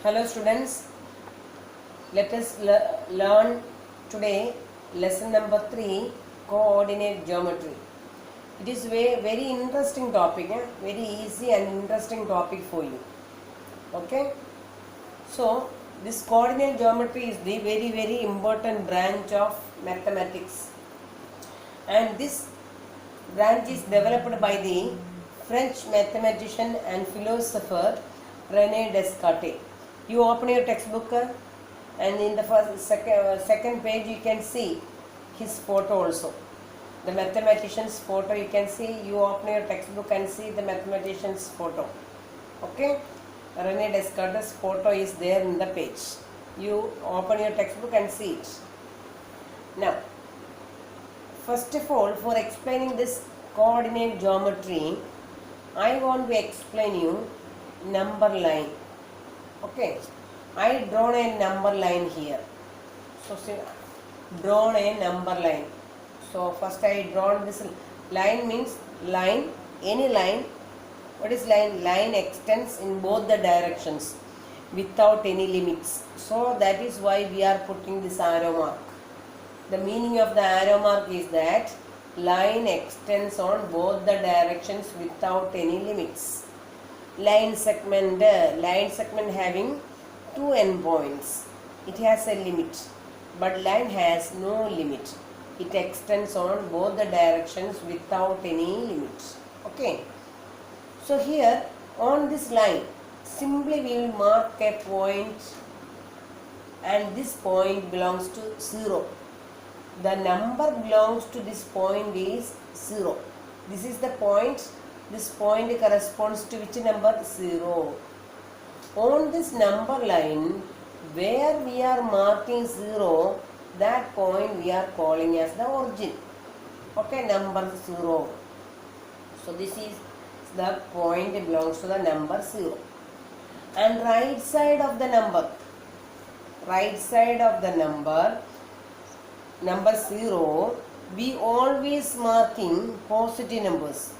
Hello students, let us learn today lesson number 3, coordinate geometry. It is a very interesting topic, very easy and interesting topic for you. Okay, so this coordinate geometry is the very important branch of mathematics, and this branch is developed by the French mathematician and philosopher René Descartes. You open your textbook and in the second page you can see his photo also. The mathematician's photo you can see. You open your textbook and see the mathematician's photo. Okay, René Descartes' photo is there in the page. You open your textbook and see it. Now, first of all, for explaining this coordinate geometry, I want to explain you number line. Okay, I drawn a number line here. So see, drawn a number line. So first I drawn this line, means line, any line. What is line? Line extends in both the directions without any limits. So that is why we are putting this arrow mark. The meaning of the arrow mark is that line extends on both the directions without any limits. Line segment having two endpoints. It has a limit, but line has no limit. It extends on both the directions without any limit. Okay. So here on this line, simply we will mark a point, and this point belongs to 0. The number belongs to this point is 0. This is the point. This point corresponds to which number? 0. On this number line, where we are marking 0, that point we are calling as the origin. Okay, number 0. So this is the point belongs to the number 0. And right side of the number, number 0, we always marking positive numbers.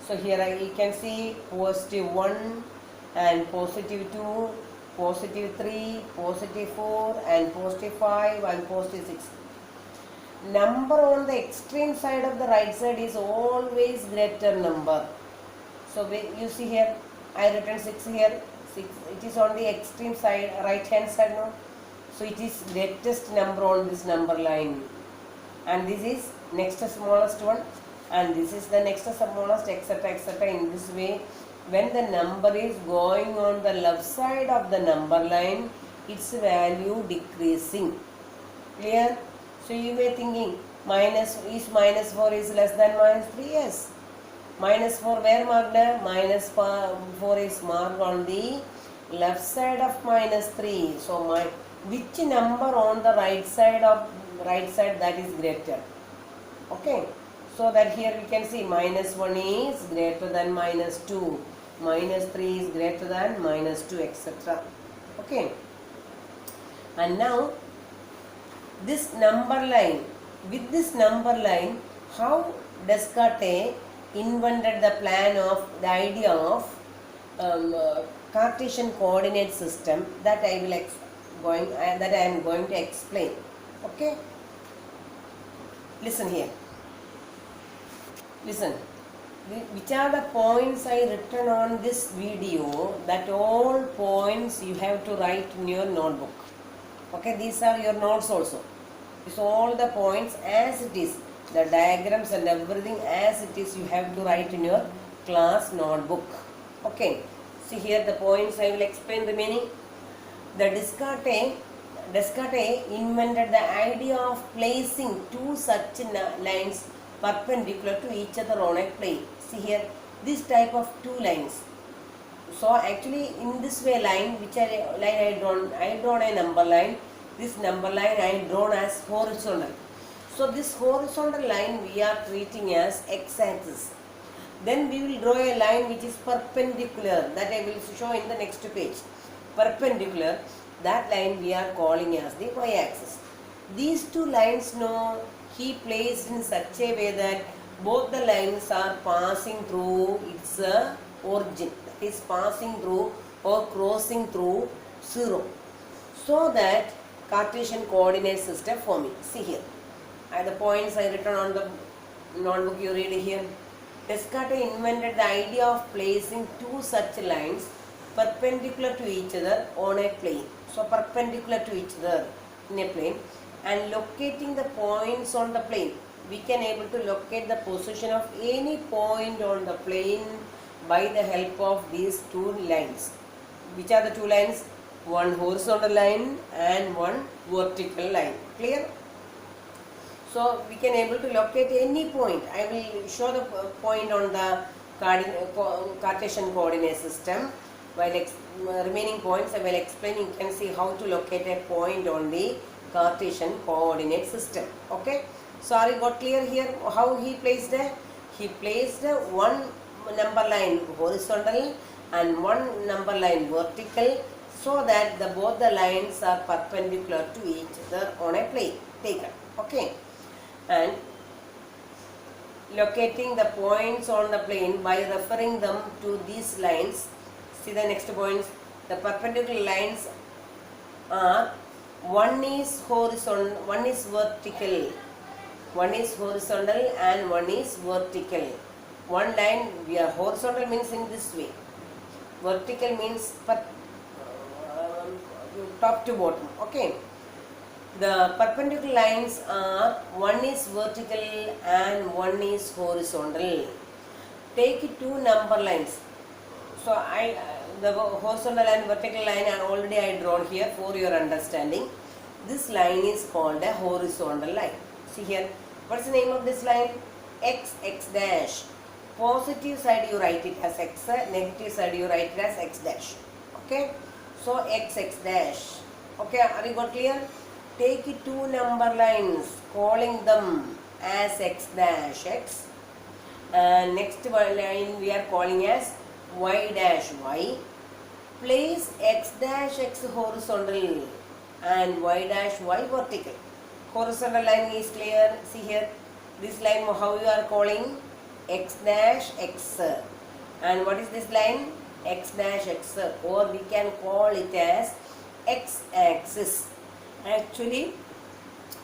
So here you can see positive 1 and positive 2, positive 3, positive 4 and positive 5 and positive 6. Number on the extreme side of the right side is always greater number. So you see here, I written 6 here. 6, it is on the extreme side, right hand side now. So it is greatest number on this number line. And this is next smallest one. And this is the next smallest, etc. In this way, when the number is going on the left side of the number line, its value decreasing. Clear? So you were thinking minus 4 is less than minus 3? Yes. Minus 4 where marked? Minus 4 is marked on the left side of minus 3. So which number on the right side that is greater? Okay. So that here we can see minus 1 is greater than minus 2. Minus 3 is greater than minus 2, etc. Okay. And now this number line, with this number line, how Descartes invented the idea of Cartesian coordinate system, that I am going to explain. Okay. Listen here. Listen, which are the points I written on this video? That all points you have to write in your notebook. Okay, these are your notes also. It's all the points as it is. The diagrams and everything as it is you have to write in your class notebook. Okay, see here the points I will explain the meaning. The Descartes invented the idea of placing two such lines perpendicular to each other on a plane. See here, this type of two lines. So actually in this way I drawn a number line. This number line I drawn as horizontal. So this horizontal line we are treating as x-axis. Then we will draw a line which is perpendicular, that I will show in the next page. Perpendicular, that line we are calling as the y-axis. These two lines now he placed in such a way that both the lines are passing through its origin, that is passing through or crossing through 0. So that Cartesian coordinate system forming. See here. The points I written on the notebook, you read here. Descartes invented the idea of placing two such lines perpendicular to each other on a plane. So perpendicular to each other in a plane, and locating the points on the plane. We can able to locate the position of any point on the plane by the help of these two lines. Which are the two lines? One horizontal line and one vertical line. Clear? So we can able to locate any point. I will show the point on the Cartesian coordinate system. While remaining points I will explain. You can see how to locate a point on the Cartesian coordinate system. Okay. So are you got clear here how he placed it? He placed one number line horizontal and one number line vertical, so that both the lines are perpendicular to each other on a plane taken. Okay. And locating the points on the plane by referring them to these lines. See the next points. The perpendicular lines are one is horizontal, one is vertical. One is horizontal and one is vertical. One line, we are horizontal means in this way. Vertical means top to bottom. Okay. The perpendicular lines are one is vertical and one is horizontal. Take two number lines. So the horizontal and vertical line are already I drawn here for your understanding. This line is called a horizontal line. See here. What's the name of this line? X dash. Positive side you write it as x, negative side you write it as x dash. Okay. So x dash. Okay. Are you got clear? Take two number lines, calling them as x dash x, and next line we are calling as y dash y. Place x dash x horizontal and y dash y vertical. Horizontal line is clear. See here, this line how you are calling? X dash x. And what is this line? X dash x, or we can call it as x axis. Actually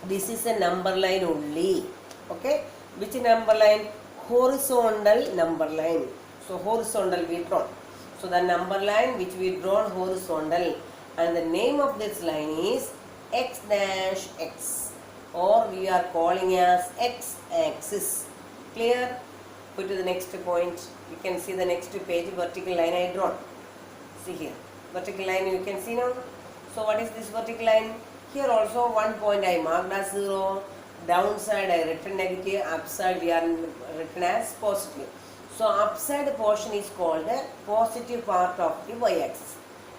this is a number line only. Okay. Which number line? Horizontal number line. So horizontal we drawn. So the number line which we drawn horizontal, and the name of this line is x dash x, or we are calling as x axis. Clear? Go to the next point. You can see the next page, vertical line I drawn. See here. Vertical line you can see now. So what is this vertical line? Here also one point I marked as 0, downside I written negative, upside we are written as positive. So upside portion is called the positive part of the y-axis.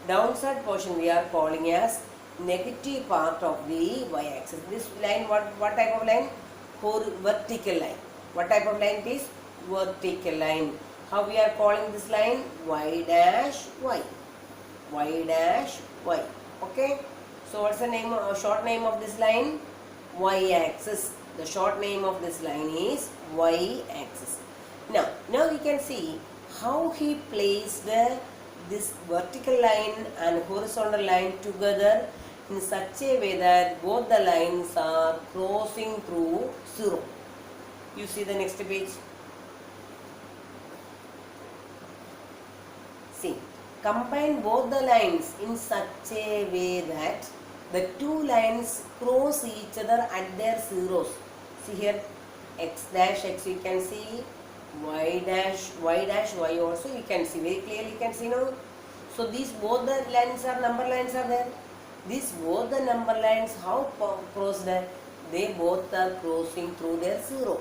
Downside portion we are calling as negative part of the y-axis. This line, what type of line? Vertical line. What type of line it is? Vertical line. How we are calling this line? Y dash y. Y dash y. Okay. So what's the name, short name of this line? Y-axis. The short name of this line is y-axis. Now we can see how he placed this vertical line and horizontal line together in such a way that both the lines are crossing through 0. You see the next page. See, combine both the lines in such a way that the two lines cross each other at their zeros. See here, x dash x you can see, y dash y also you can see, very clearly you can see now. So these both the lines are, number lines are there. These both the number lines, how cross there? They both are crossing through their 0.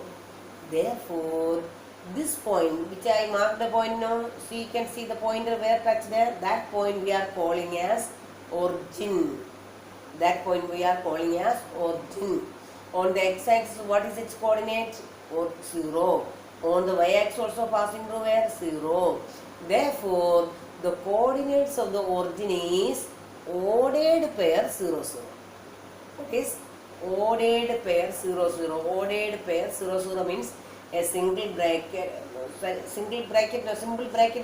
Therefore, this point which I marked the point now, so you can see the pointer where touch there, that point we are calling as origin. That point we are calling as origin. On the x-axis, what is its coordinate? Or 0. On the y-axis also passing through where? 0. Therefore, the coordinates of the origin is ordered pair 0, 0. What is ordered pair 0, 0? Ordered pair 0, 0 means a simple bracket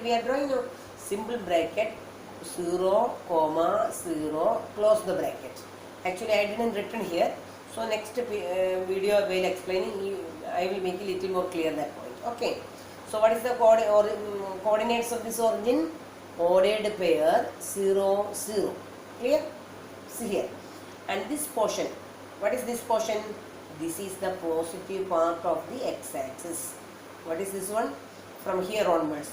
we are drawing now. Simple bracket 0, comma 0, close the bracket. Actually I didn't written here, so next video I will explaining, I will make it little more clear that point. Okay, so what is the coordinates of this origin? Ordered pair 0, 0. Clear? See here. And this portion, what is this portion? This is the positive part of the x-axis. What is this one? From here onwards,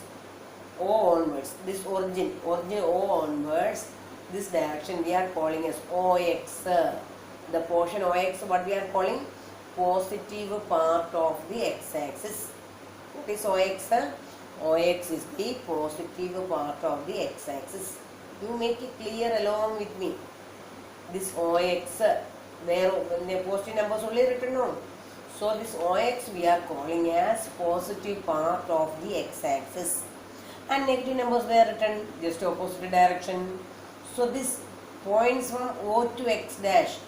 O onwards, this origin O onwards, this direction we are calling as OX. The portion OX, what we are calling? Positive part of the x-axis. What is OX? OX is the positive part of the x-axis. You make it clear along with me. This OX, where the positive numbers only written on. So this OX we are calling as positive part of the x-axis. And negative numbers were written just opposite direction. So this points from O to X dash,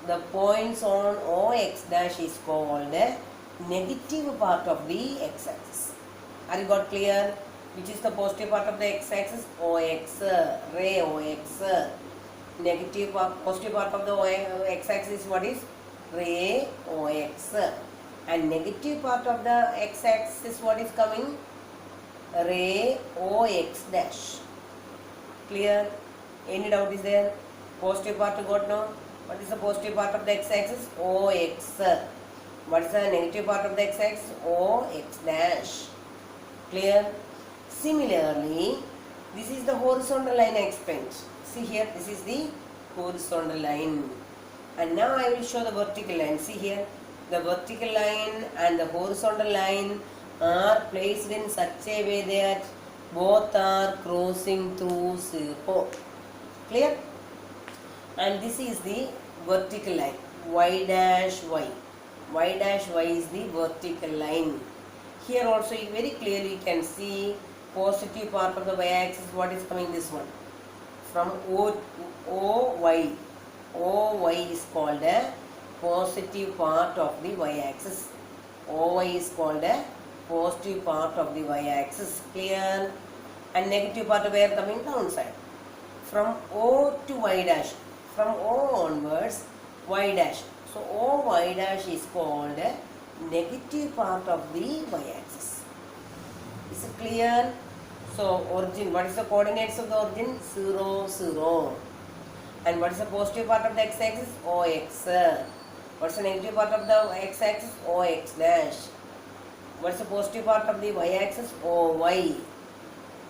the points on OX dash is called the negative part of the x-axis. Are you got clear? Which is the positive part of the x-axis? OX, ray OX. Negative part, positive part of the x-axis is what is? Ray OX. And negative part of the x-axis what is coming? Ray OX dash. Clear? Any doubt is there? Positive part got now? What is the positive part of the x-axis? OX. What is the negative part of the x-axis? OX dash. Clear? Similarly, this is the horizontal line I explained. See here, this is the horizontal line. And now I will show the vertical line. See here, the vertical line and the horizontal line are placed in such a way that both are crossing through 0. Clear? And this is the vertical line, y dash y. Y dash y is the vertical line. Here also you very clearly you can see positive part of the y-axis. What is coming? This one. From OY. OY is called a positive part of the y-axis. OY is called a positive part of the y-axis. Clear? And negative part where coming? Downside. From O to y dash. From O onwards, y dash. So OY dash is called a negative part of the y-axis. Is it clear? So origin, what is the coordinates of the origin? 0, 0. And what is the positive part of the x-axis? OX. What is the negative part of the x-axis? OX dash. What is the positive part of the y-axis? OY.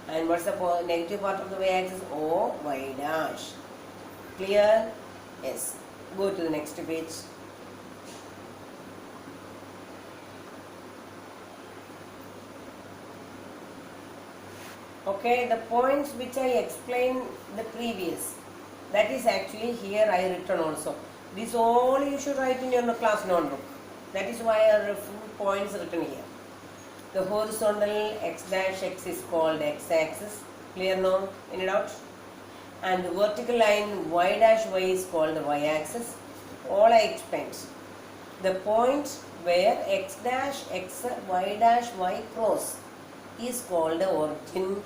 And what is the negative part of the y-axis? OY dash. Clear? Yes. Go to the next page. Okay, the points which I explained the previous, that is actually here I written also. This all you should write in your class notebook. That is why I have points written here. The horizontal x dash x is called x-axis. Clear now? Any doubts? And the vertical line y dash y is called the y-axis. All I explained. The point where x dash x, y dash y cross is called the origin.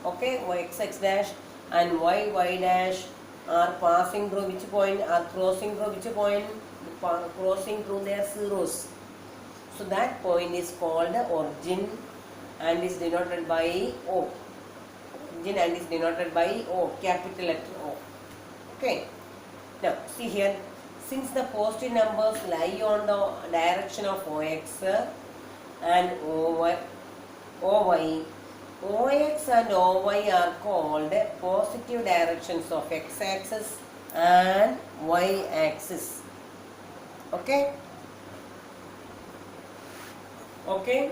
Okay, x dash and y dash are passing through which point? Are crossing through which point? Crossing through their zeros. So that point is called the origin and is denoted by O. Origin and is denoted by O, capital letter O. Okay. Now see here, since the positive numbers lie on the direction of OX and OY, OX and OY are called positive directions of x-axis and y-axis. Okay? Okay?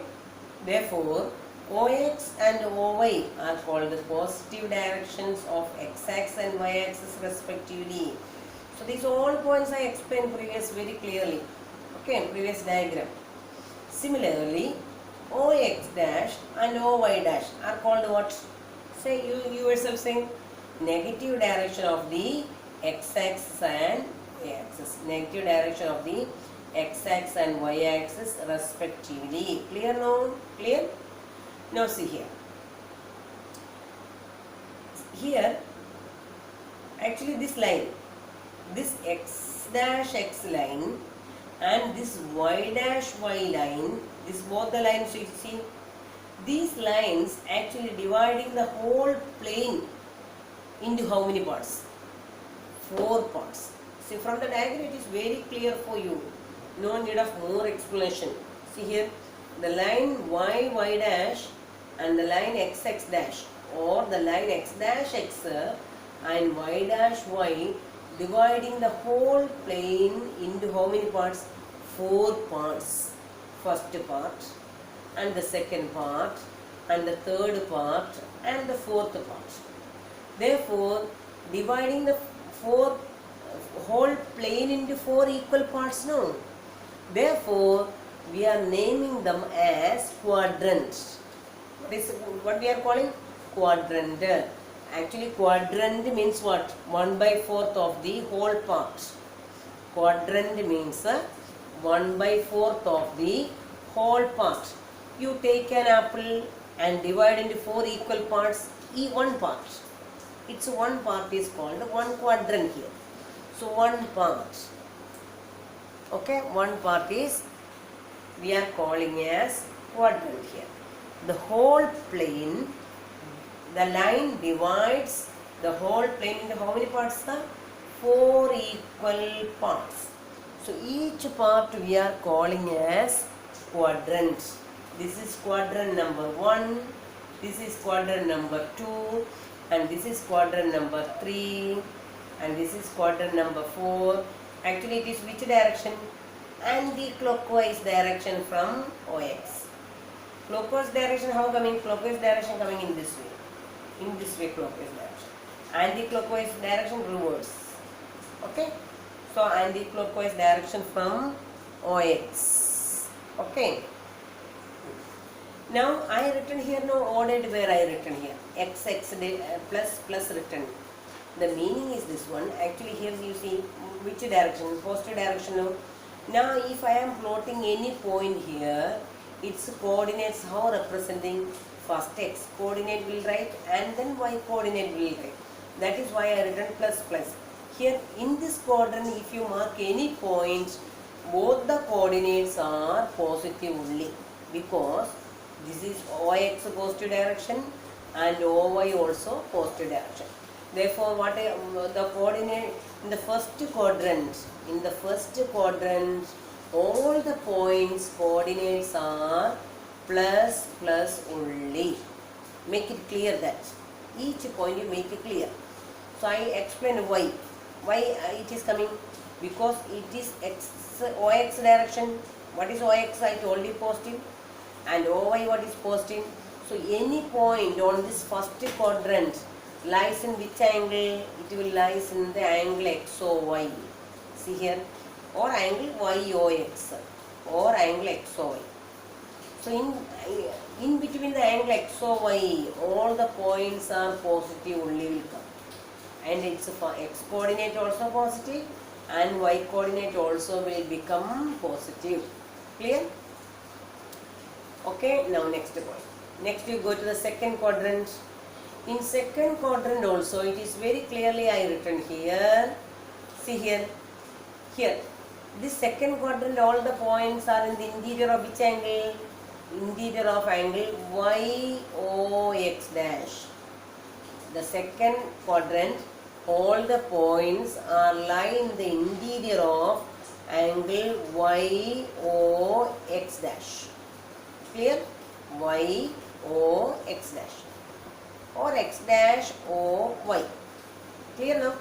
Therefore, OX and OY are called the positive directions of x-axis and y-axis respectively. So these all points I explained very clearly. Okay, previous diagram. Similarly, OX dash and OY dash are called what? Say you yourself saying negative direction of the x-axis and y-axis. Negative direction of the x-axis and y-axis respectively. Clear now? Clear? Now see here. here actually this line, this x dash x line and this y dash y line, this both the lines you see, these lines actually dividing the whole plane into how many parts? 4 parts. See, from the diagram it is very clear for you. No need of more explanation. See here, the line y y dash and the line x x dash, or the line x dash x and y dash y, dividing the whole plane into how many parts? 4 parts. First part and the second part and the third part and the fourth part. Therefore, dividing the whole plane into 4 equal parts, no. Therefore, we are naming them as quadrants. What we are calling? Quadrant. Actually, quadrant means what? 1/4 of the whole part. Quadrant means 1/4 of the whole part. You take an apple and divide into 4 equal parts, one part. It's one part is called one quadrant here. So one part. Okay, one part is we are calling as quadrant here. The whole plane, the line divides the whole plane into how many parts? The 4 equal parts. So each part we are calling as quadrant. This is quadrant number 1, this is quadrant number 2, and this is quadrant number 3, and this is quadrant number 4. Actually it is which direction? Anti-clockwise direction from OX. Clockwise direction, how coming? Clockwise direction coming in this way. In this way clockwise direction. Anti-clockwise direction reverse. Okay. So anti-clockwise direction from OX. Okay. Now I written here, no ordered where I written here. X plus written. The meaning is this one. Actually here you see which direction? Positive direction. No? Now if I am plotting any point here, its coordinates how representing? First x coordinate will write and then y coordinate will write. That is why I written plus plus. Here in this quadrant, if you mark any point, both the coordinates are positive only, because this is OX positive direction and OY also positive direction. Therefore, the coordinate in the first quadrant, all the points coordinates are plus plus only. Make it clear that each point you make it clear. So I explain why it is coming, because it is OX direction. What is OX? I told you positive, and OY what is positive. So any point on this first quadrant lies in which angle? It will lies in the angle XOY. See here, or angle YOX, or angle XOY. So in between the angle XOY, all the points are positive only will come. And it's for x coordinate also positive and y coordinate also will become positive. Clear? Okay, now next point. Next you go to the second quadrant. In second quadrant also it is very clearly I written here. See here. Here. This second quadrant, all the points are in the interior of which angle? Interior of angle YOX dash. The second quadrant, all the points are lie in the interior of angle YOX dash. Clear? YOX dash or X dash OY. Clear now?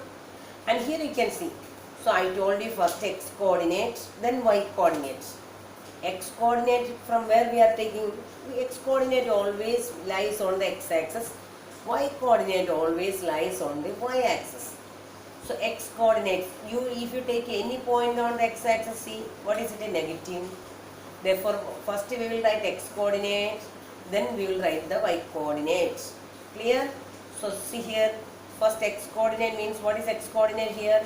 And here you can see. So I told you first X coordinates, then Y coordinates. X coordinate from where we are taking? X coordinate always lies on the X axis. Y coordinate always lies on the Y axis. So X coordinate, if you take any point on the X axis, see what is it? A negative. Therefore first we will write X coordinate, then we will write the Y coordinates. Clear? So see here, first X coordinate means what is X coordinate here?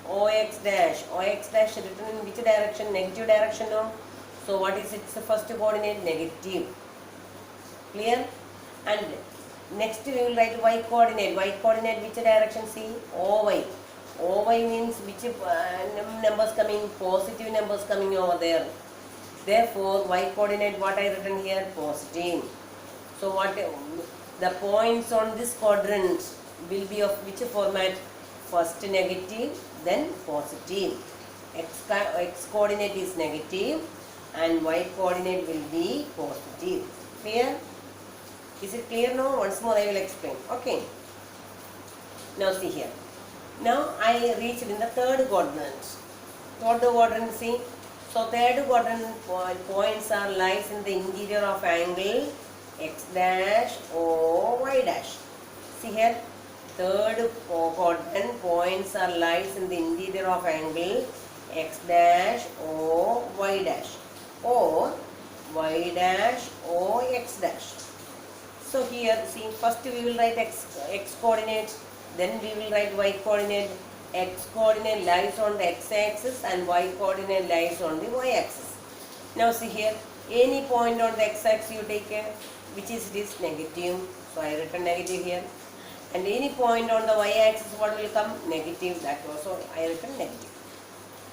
OX dash. OX dash written in which direction? Negative direction now. So what is its first coordinate? Negative. Clear? And Next we will write y coordinate. Y coordinate which direction? See, OY. OY means which numbers coming? Positive numbers coming over there. Therefore, y coordinate what I written here? Positive. So what the points on this quadrant will be of which format? First negative, then positive. X coordinate is negative and y coordinate will be positive. Clear? Is it clear now? Once more I will explain. Okay. Now see here. Now I reached in the third quadrant. Third quadrant, see. So third quadrant points are lies in the interior of angle x dash o y dash. See here. Third quadrant points are lies in the interior of angle x dash o y dash or y dash o x dash. So here see, first we will write x coordinate, then we will write y coordinate. X coordinate lies on the x axis and y coordinate lies on the y axis. Now see here, any point on the x axis you take care, which is this negative. So I written negative here. And any point on the y axis what will come? Negative. That also I written negative.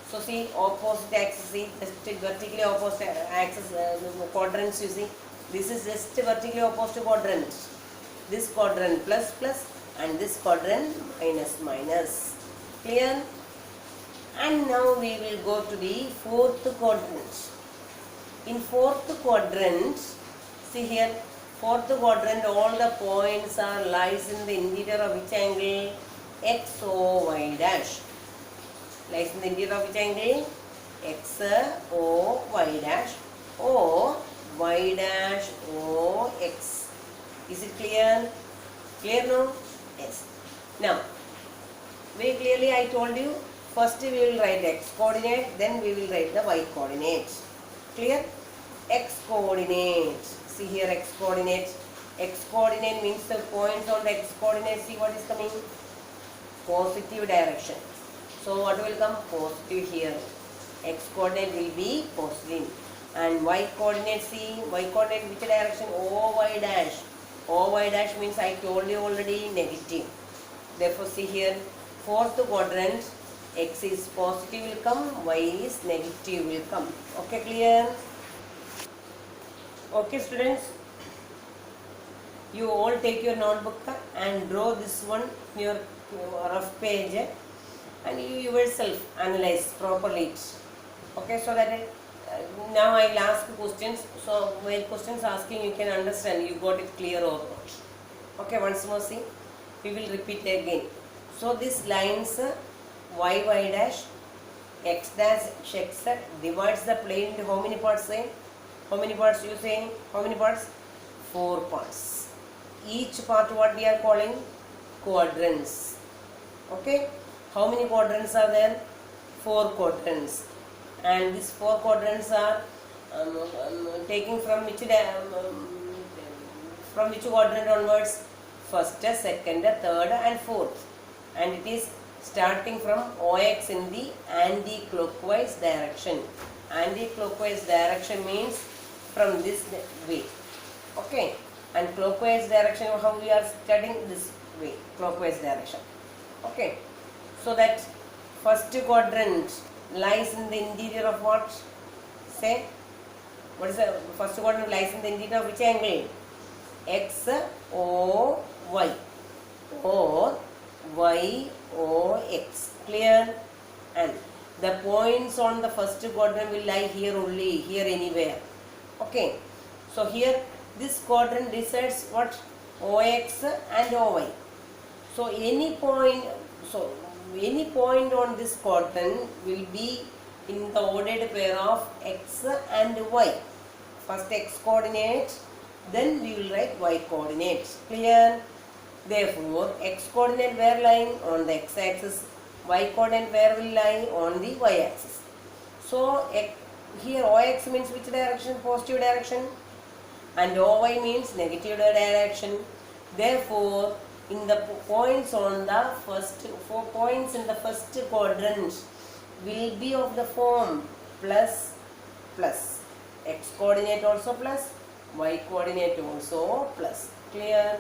So see, opposite axis, see, just vertically opposite axis quadrants you see. This is just vertically opposite quadrant. This quadrant plus plus and this quadrant minus minus. Clear? And now we will go to the fourth quadrant. In fourth quadrant, see here, fourth quadrant all the points are lies in the interior of which angle? X O Y dash. Lies in the interior of which angle? X O Y dash or y dash o x. Is it clear? Clear now? Yes. Now, very clearly I told you, first we will write x coordinate, then we will write the y coordinate. Clear? X coordinate. See here x coordinate. X coordinate means the points on the x coordinate. See what is coming? Positive direction. So what will come? Positive here. X coordinate will be positive. And y coordinate, see, y coordinate which direction? O y dash. O y dash means I told you already negative. Therefore see here, fourth quadrant, x is positive will come, y is negative will come. Okay, clear? Okay students, you all take your notebook and draw this one in your rough page and you yourself analyze properly it. Okay, so that now I will ask questions. So while questions asking you can understand you got it clear or not. Okay, once more see. We will repeat again. So this lines y dash x dash x divides the plane into how many parts? Say how many parts you say? How many parts? 4 parts. Each part what we are calling? Quadrants. Okay. How many quadrants are there? 4 quadrants. And these 4 quadrants are taking from which quadrant onwards? First, second, third and fourth. And it is starting from OX in the anti-clockwise direction. Anti-clockwise direction means from this way. Okay. And clockwise direction, how we are studying? This way, clockwise direction. Okay. So that first quadrant lies in the interior of what? Say, what is the first quadrant lies in the interior of which angle? X O Y or Y O X. Clear? And the points on the first quadrant will lie here only, here anywhere. Okay. So here this quadrant decides what? OX and OY. So any point on this quadrant will be in the ordered pair of x and y. First x coordinate, then we will write y coordinates. Clear? Therefore, x coordinate where lying? On the x axis. Y coordinate where will lie? On the y axis. So here OX means which direction? Positive direction. And OY means negative direction. Therefore, in the points on the first 4 points in the first quadrant will be of the form plus plus. X coordinate also plus, y coordinate also plus. Clear?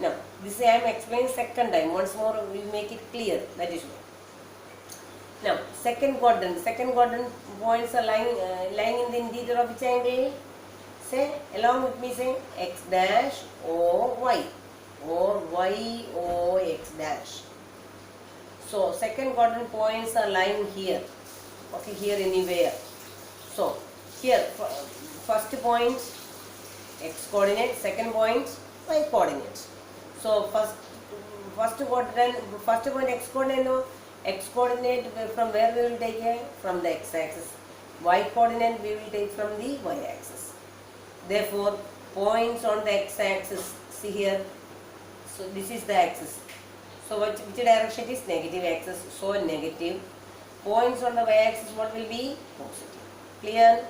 Now, this I am explaining second time. Once more, we make it clear. That is why. Now, second quadrant points are lying in the interior of which angle? Say, along with me, say x dash o y, or y o x dash. So, second quadrant points are lying here. Okay, here anywhere. So, here, first point x coordinate, second point y coordinate. So, first point x coordinate, no? X coordinate from where we will take it? From the x axis. Y coordinate we will take from the y axis. Therefore, points on the x axis, see here. So, this is the axis. So, which direction is negative axis? So, negative. Points on the y axis, what will be? Positive. Clear?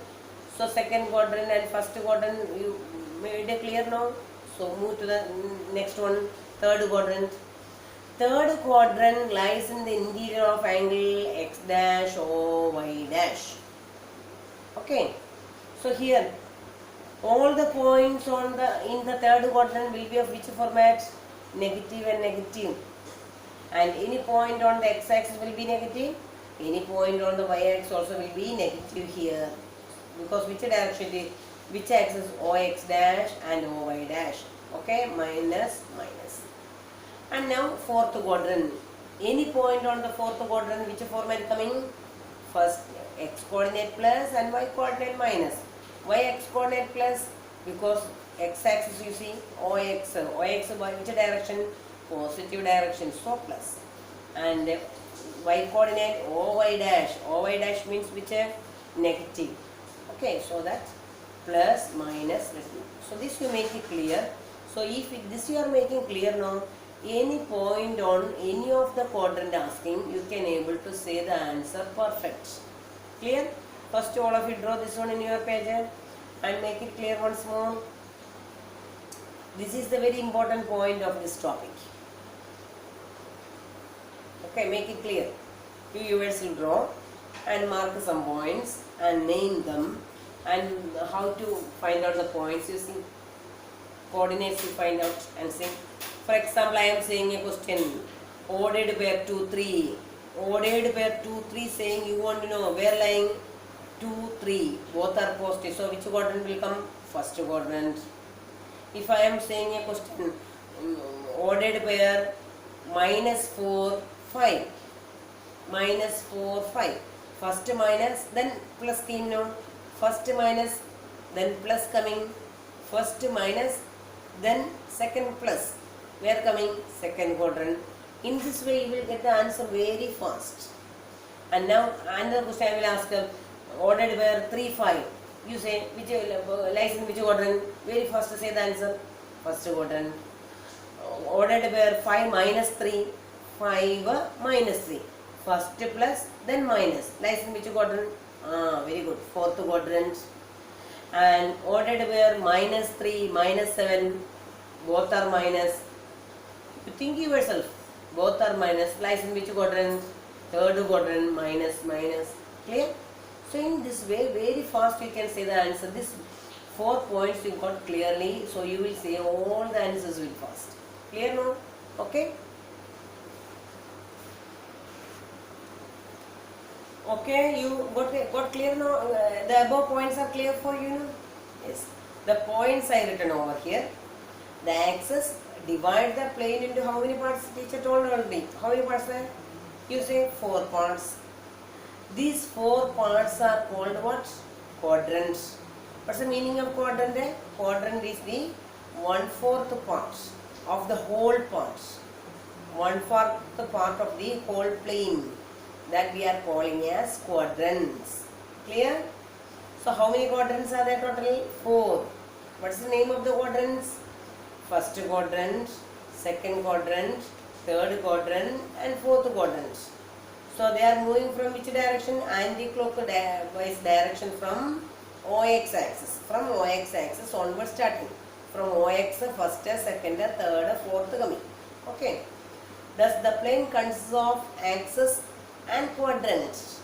So, second quadrant and first quadrant, you made it clear now? So, move to the next one, third quadrant. Third quadrant lies in the interior of angle x dash o y dash. Okay. So, here, all the points in the third quadrant will be of which format? Negative and negative. And any point on the x-axis will be negative. Any point on the y-axis also will be negative here. Because which direction it is? Which axis? Ox dash and oy dash. Okay, minus, minus. And now fourth quadrant. Any point on the fourth quadrant, which format coming? First x coordinate plus and y coordinate minus. Why x coordinate plus? Because x-axis you see ox by which direction? Positive direction, so plus. And y coordinate oy dash means which? Negative. Okay, so that plus minus. So this you make it clear. So if this you are making clear now, any point on any of the quadrant asking, you can able to say the answer perfect. Clear? First all of you draw this one in your page and make it clear once more. This is the very important point of this topic. Okay, make it clear. You yourself draw and mark some points and name them, and how to find out the points using coordinates you find out and see. For example, I am saying a question, ordered pair 2, 3. Ordered pair 2, 3 saying you want to know where lying 2, 3. Both are positive. So, which quadrant will come? First quadrant. If I am saying a question, ordered pair minus 4, 5. Minus 4, 5. First minus, then plus came now. First minus, then plus coming. First minus, then second plus. Where coming? Second quadrant. In this way, you will get the answer very fast. And now, another question I will ask, ordered where 3, 5. You say, which lies in which quadrant? Very fast say the answer. First quadrant. Ordered where 5 minus 3. 5 minus 3. First plus, then minus. Lies in which quadrant? Very good. Fourth quadrant. And ordered where minus 3, minus 7. Both are minus. You think yourself. Both are minus. Lies in which quadrant? Third quadrant. Minus, minus. Clear? So in this way, very fast you can say the answer. This 4 points you got clearly. So you will say all the answers very fast. Clear now? Okay? Okay, you got clear now? The above points are clear for you now? Yes. The points I written over here. The axis divide the plane into how many parts? Teacher told already. How many parts there? You say 4 parts. These 4 parts are called what? Quadrants. What's the meaning of quadrant? Quadrant is the 1/4 part of the whole part. 1/4 part of the whole plane. That we are calling as quadrants. Clear? So how many quadrants are there totally? 4. What's the name of the quadrants? First quadrant, second quadrant, third quadrant and fourth quadrant. So they are moving from which direction? Anti-clockwise direction from OX axis. From OX axis onward starting. From OX first, second, third, fourth coming. Okay. Thus the plane consists of axis and quadrants.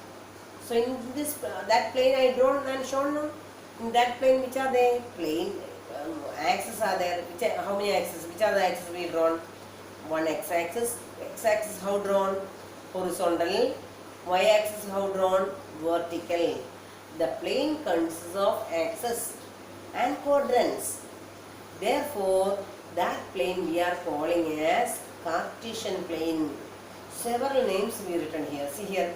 So in this that plane I drawn and shown now. In that plane which are they? Plane axes are there. How many axes? which are the axes we drawn? One x-axis. X-axis how drawn? Horizontal. Y-axis how drawn? Vertical. The plane consists of axes and quadrants. Therefore, that plane we are calling as Cartesian plane. Several names we written here. See here,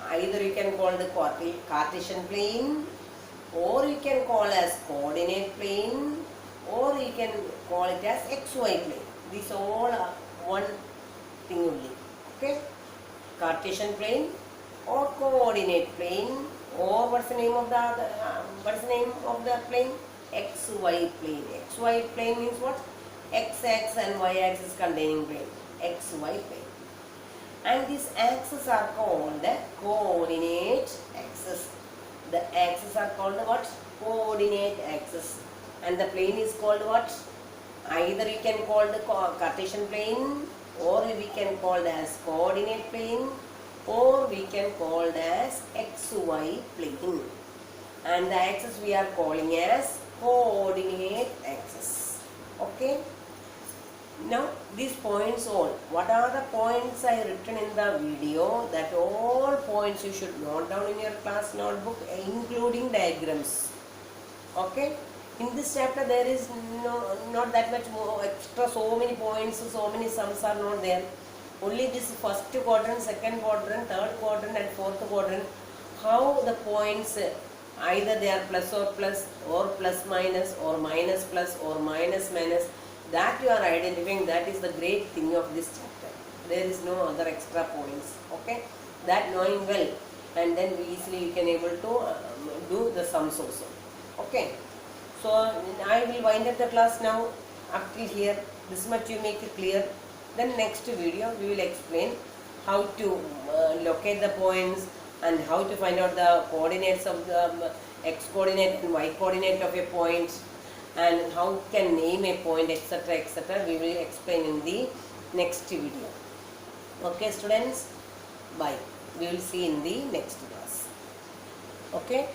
either you can call the Cartesian plane, or you can call as coordinate plane, or you can call it as XY plane. These all are one thing only. Okay, Cartesian plane or coordinate plane, or what's the name of the plane? XY plane. XY plane means what? X-axis and Y-axis containing plane. XY plane. And these axes are called the coordinate axis. The axes are called what? Coordinate axis. And the plane is called what? Either you can call the Cartesian plane, or we can call it as coordinate plane, or we can call it as XY plane. And the axis we are calling as coordinate axis. Okay. Now these points all, what are the points I written in the video? That all points you should note down in your class notebook, including diagrams. Okay. In this chapter there is not that much more extra, so many points, so many sums are not there. Only this first quadrant, second quadrant, third quadrant and fourth quadrant, how the points, either they are plus or plus minus, or minus plus, or minus minus, that you are identifying. That is the great thing of this chapter. There is no other extra points. Okay, that knowing well, and then easily you can able to do the sums also. Okay, so I will wind up the class now. Up till here, this much you make it clear. Then next video we will explain how to locate the points, and how to find out the coordinates of the x coordinate and y coordinate of a point, and how can name a point, etc., etc. We will explain in the next video. Okay students, bye. We will see in the next class. Okay.